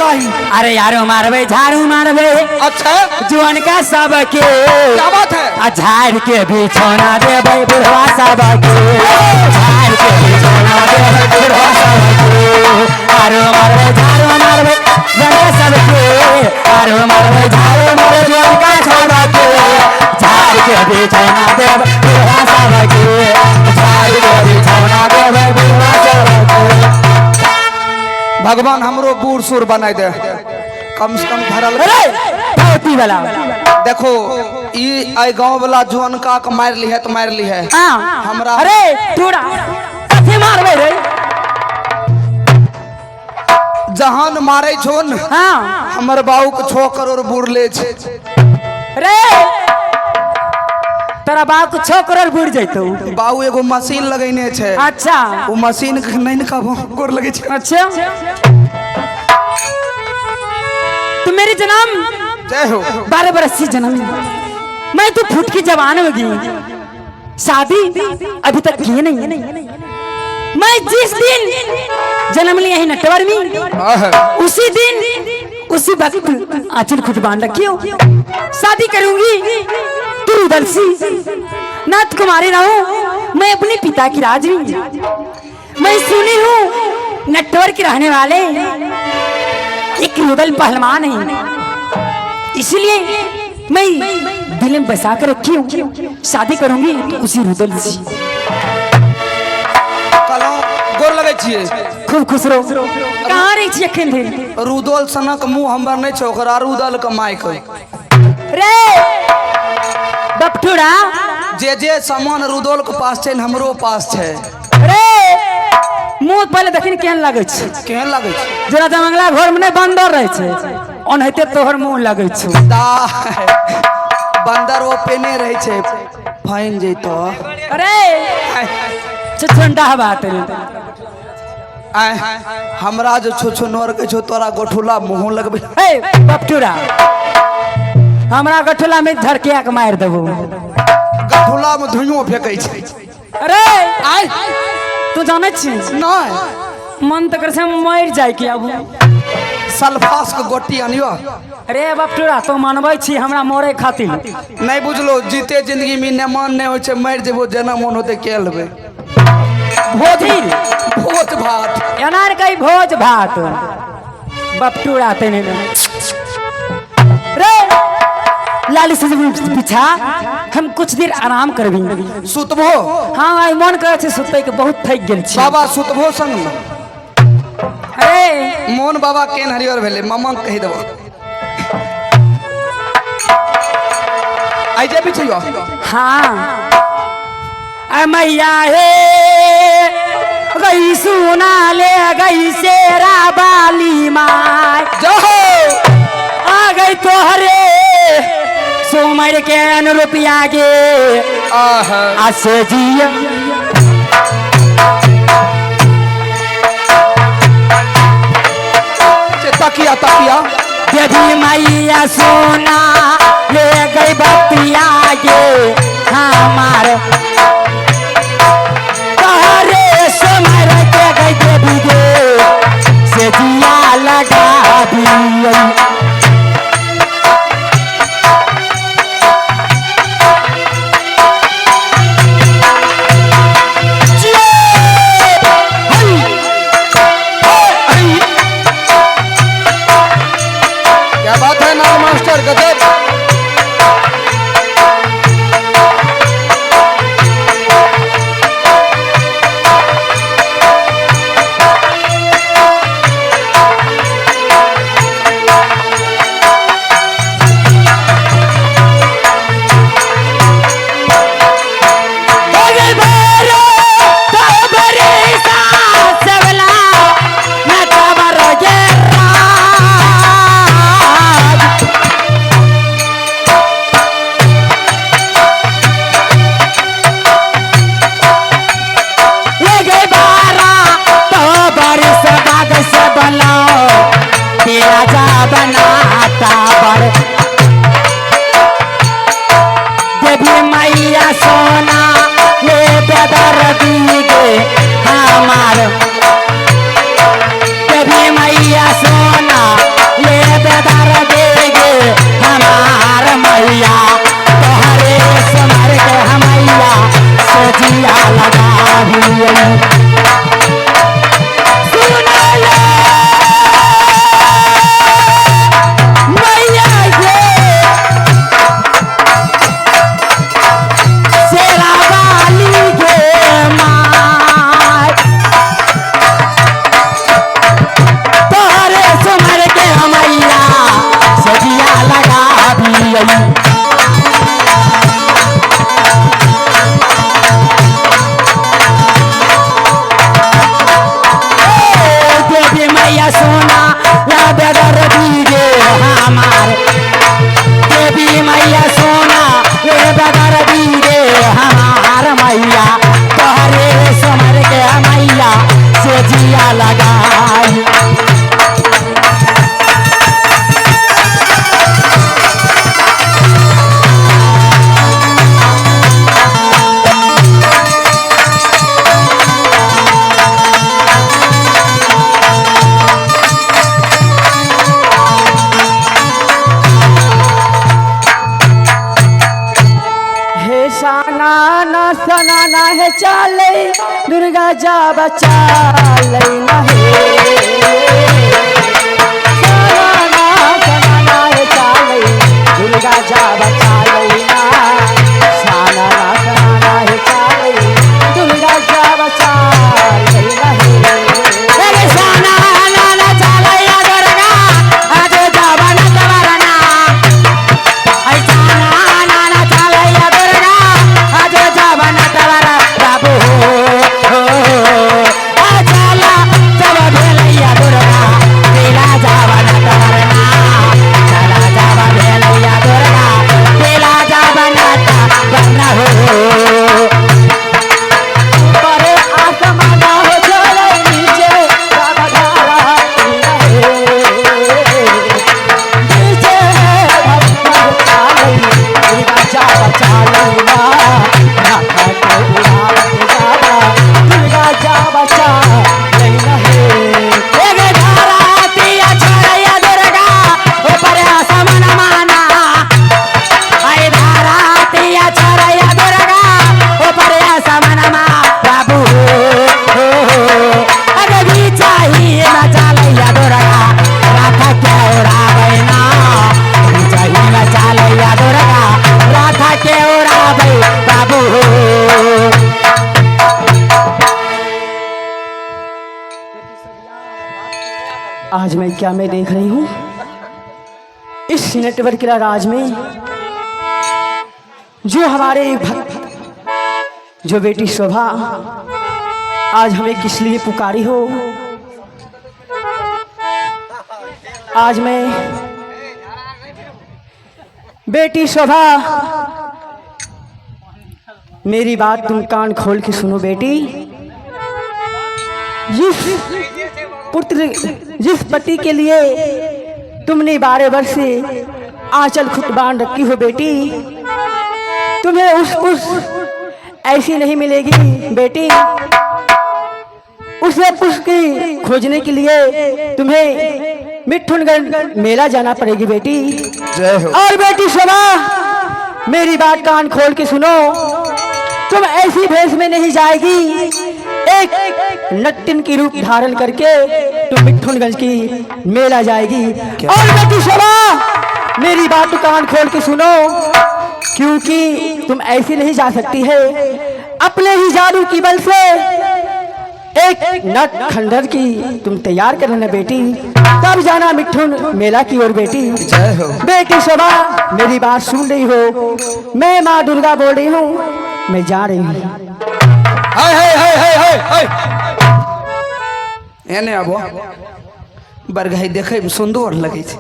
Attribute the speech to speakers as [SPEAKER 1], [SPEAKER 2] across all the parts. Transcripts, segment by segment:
[SPEAKER 1] चाही।
[SPEAKER 2] अरे यारो मारबे झाड़ू मारबे।
[SPEAKER 1] अच्छा
[SPEAKER 2] जुआन का सबके
[SPEAKER 1] क्या बात है।
[SPEAKER 2] झाड़ के बिछौना देबे बुढ़वा सबके। झाड़ के बिछौना देबे बुढ़वा सबके। आरो मारबे झाड़ू मारबे जुआन का सबके। आरो मारबे झाड़ू मारबे जुआन का सबके। झाड़ के बिछौना देबे बुढ़वा सबके। झाड़ के बिछौना देबे बुढ़वा सबके।
[SPEAKER 1] भगवान हमरो बूढ़ सूर बनाए दे, कम से कम धरल
[SPEAKER 2] वाला।
[SPEAKER 1] देखो ई आई गांव वाला जुअन का मार ली है तो मार ली है हमरा।
[SPEAKER 2] अरे टूड़ा कथी मारबे रे।
[SPEAKER 1] जहान मारे छोन हमर बाऊ को 6 करोड़ बुढ़ ले छे
[SPEAKER 2] रे। तेरा बाऊ को 6 करोड़ बुढ़ जैतो।
[SPEAKER 1] बाऊ एगो मशीन लगैने छे।
[SPEAKER 2] अच्छा
[SPEAKER 1] वो मशीन के नहीं न कहबो गोर लगे छे।
[SPEAKER 2] अच्छा तू मेरी जन्म
[SPEAKER 1] जय हो
[SPEAKER 2] 12 बरस की जन्म मैं तो फुट की जवान हो गई। शादी अभी तक की नहीं। मैं जिस दिन जन्म लिया है नटवर में उसी दिन उसी वक्त आंचल खुद बांध रखी हो। शादी करूंगी तू रुदल सी नाथ कुमारी रहूं। मैं अपने पिता की राज मैं सुनी हूँ नटवर के रहने वाले एक रुदल पहलवान है। इसलिए मैं दिल में बसा कर रखी हूँ शादी करूंगी तो उसी रुदल से।
[SPEAKER 1] गोर लगे छिए
[SPEAKER 2] खूब खुश रहो। कहाँ रही छी अखन थे।
[SPEAKER 1] रुदल सनक मुंह हमर नहीं छो ओकरा रुदल के माइक
[SPEAKER 2] रे बपठुड़ा।
[SPEAKER 1] जे सामान रुदल के पास छे हमरो पास छे।
[SPEAKER 2] रे मुंह पहले देखिन केहन लागे छे।
[SPEAKER 1] केहन लागे छे।
[SPEAKER 2] जरा जमंगला घर में बंदर रहे छे ओनहते तोहर मुंह लागे छे।
[SPEAKER 1] बंदर वो पेने रहे छे फाइन जइतो।
[SPEAKER 2] अरे ठंडा बात
[SPEAKER 1] हमरा जो छो नोर के छो तोरा गोठुला मुंह लगबे।
[SPEAKER 2] हे बपटूरा हमरा गठुला में धरके के मार देबो।
[SPEAKER 1] गठुला में धुइयों फेकै छै।
[SPEAKER 2] अरे आय तू जाने छी
[SPEAKER 1] नहीं
[SPEAKER 2] मन तक से मर जाय के अब
[SPEAKER 1] सल्फास के गोटी आनियो।
[SPEAKER 2] अरे बपटूरा तो मानबै छी हमरा मरे खातिर
[SPEAKER 1] नहीं बुझलो जीते जिंदगी में न मन नहीं होय छै मर जेबो जना मन होते के लेबे।
[SPEAKER 2] भोजी
[SPEAKER 1] भोज भात
[SPEAKER 2] एनार कई भोज भात बपटूरा तेने रे लाली से पीछा हम कुछ देर आराम करबी।
[SPEAKER 1] सुतबो
[SPEAKER 2] हाँ आई मन करे छे सुतै के बहुत थक गेल छी।
[SPEAKER 1] बाबा सुतबो संग में।
[SPEAKER 2] अरे
[SPEAKER 1] मोहन बाबा केन हरियर भेले मामा कहि देबो। आई जे पीछे
[SPEAKER 2] हाँ मैया हे गई सुना ले गई सेरा बाली माय
[SPEAKER 1] जाओ
[SPEAKER 2] आ गई तोहरे सोमर के अनुरूपिया गे आसे जिया।
[SPEAKER 1] तकिया तकिया
[SPEAKER 2] देवी मैया सोना ले गई बतिया गे हमार तोहरे सोमर के गई देवी गे से जिया लगा दी।
[SPEAKER 1] क्या बात है ना मास्टर गजब। बनाता बर देवी मैया सोना ये बेदर दीगे हमार देवी मैया सोना
[SPEAKER 2] है चाले दुर्गा जा बचा लेना है दुर्गा जा बचा लेना साना कराना है चाले दुर्गा जा बचा लेना है साना नाना चाले या दुर्गा आज जावा न कवरना ऐ साना नाना चाले या दुर्गा आज जावा न कवर बाबू आ चाला जब भेलैया दुर्गा बेला जावा न कवरना चला जावा भेलैया दुर्गा बेला जावा न कवरना हो परे आसमान हो चले नीचे बाबा धारा नीचे भक्ता चाले दुर्गा जा बचा लेना राखा के उड़ावत जावा दुर्गा जा बचा लेना है एक धारा तिया छड़ैया दुर्गा ऊपर आसमान माना आई धारा तिया छड़ैया दुर्गा ऊपर आसमान मा बाबू अरे भी चाहिए बचा लैया दुर्गा राखा के उड़ावे ना भी चाहिए बचा लैया दुर्गा राखा के उड़ावे बाबू आज मैं क्या मैं देख रही हूँ इस नेटवर्क के राज में जो हमारे भक्त जो बेटी शोभा आज हमें किस लिए पुकारी हो आज मैं बेटी शोभा मेरी बात तुम कान खोल के सुनो बेटी जिस पति के लिए तुमने 12 वर्ष से आंचल खुद बांध रखी हो बेटी तुम्हें उस ऐसी नहीं मिलेगी बेटी उसे उसकी खोजने के लिए तुम्हें मिठुनगंज मेला जाना पड़ेगी बेटी
[SPEAKER 1] जय हो।
[SPEAKER 2] और बेटी शोभा मेरी बात कान खोल के सुनो तुम ऐसी भेष में नहीं जाएगी एक नट्टिन की रूप धारण करके तुम मिठुनगंज की मेला जाएगी और बेटी शोभा मेरी बात कान खोल के सुनो क्योंकि तुम ऐसे नहीं जा सकती है अपने ही जादू की बल से एक नट खंडर की तुम तैयार कर लेना बेटी तब जाना मिठुन मेला की ओर बेटी
[SPEAKER 1] जय हो।
[SPEAKER 2] बेटी शोभा मेरी बात सुन रही हो मैं माँ दुर्गा बोल रही हूँ मैं जा रही हूँ
[SPEAKER 1] हाय हाय हाय हाय हाय हाय एने आबो बरगाई देखे में सुंदर लगे छे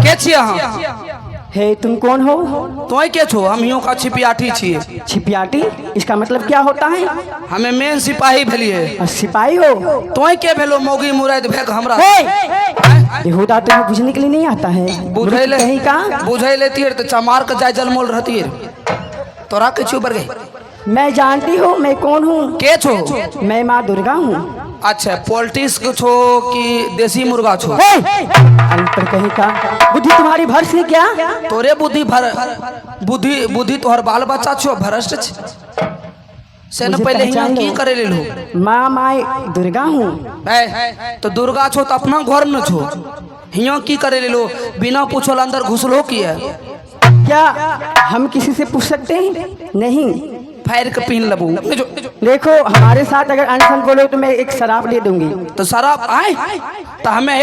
[SPEAKER 1] के छी अहाँ
[SPEAKER 2] हे तुम कौन हो
[SPEAKER 1] तोय के छो हम यूं का छिपियाठी छिए
[SPEAKER 2] छिपियाटी इसका मतलब क्या होता है
[SPEAKER 1] हमें मेन सिपाही भेलिए
[SPEAKER 2] सिपाही हो
[SPEAKER 1] तोय के भेलो मौगी मुराद भेक हमरा
[SPEAKER 2] बेहुदा तुम्हें बुझने के लिए नहीं आता है
[SPEAKER 1] बुझै ले
[SPEAKER 2] कहीं का
[SPEAKER 1] बुझै लेती है तो चमार के जाय जलमोल रहती है तोरा के छो बरगाई
[SPEAKER 2] मैं जानती हूँ मैं कौन हूँ
[SPEAKER 1] के छो
[SPEAKER 2] मैं माँ दुर्गा हूँ
[SPEAKER 1] अच्छा पॉलिटिक्स को छो कि देसी मुर्गा छो
[SPEAKER 2] अंतर कहीं का बुद्धि तुम्हारी भर से क्या
[SPEAKER 1] तोरे बुद्धि बुद्धि तोहर बाल बच्चा छो भ्रष्ट छ से न पहले हियां की करे ले लो
[SPEAKER 2] माँ माई दुर्गा हूँ
[SPEAKER 1] तो दुर्गा छो तो अपना घर में छो हियां की करे ले लो बिना पूछल अंदर घुसलो किया
[SPEAKER 2] क्या हम किसी से पूछ सकते हैं नहीं
[SPEAKER 1] फायर के पीन लबू
[SPEAKER 2] देखो हमारे साथ अगर अनशन बोलो तो मैं एक शराब दे दूंगी
[SPEAKER 1] तो शराब आए तो हमें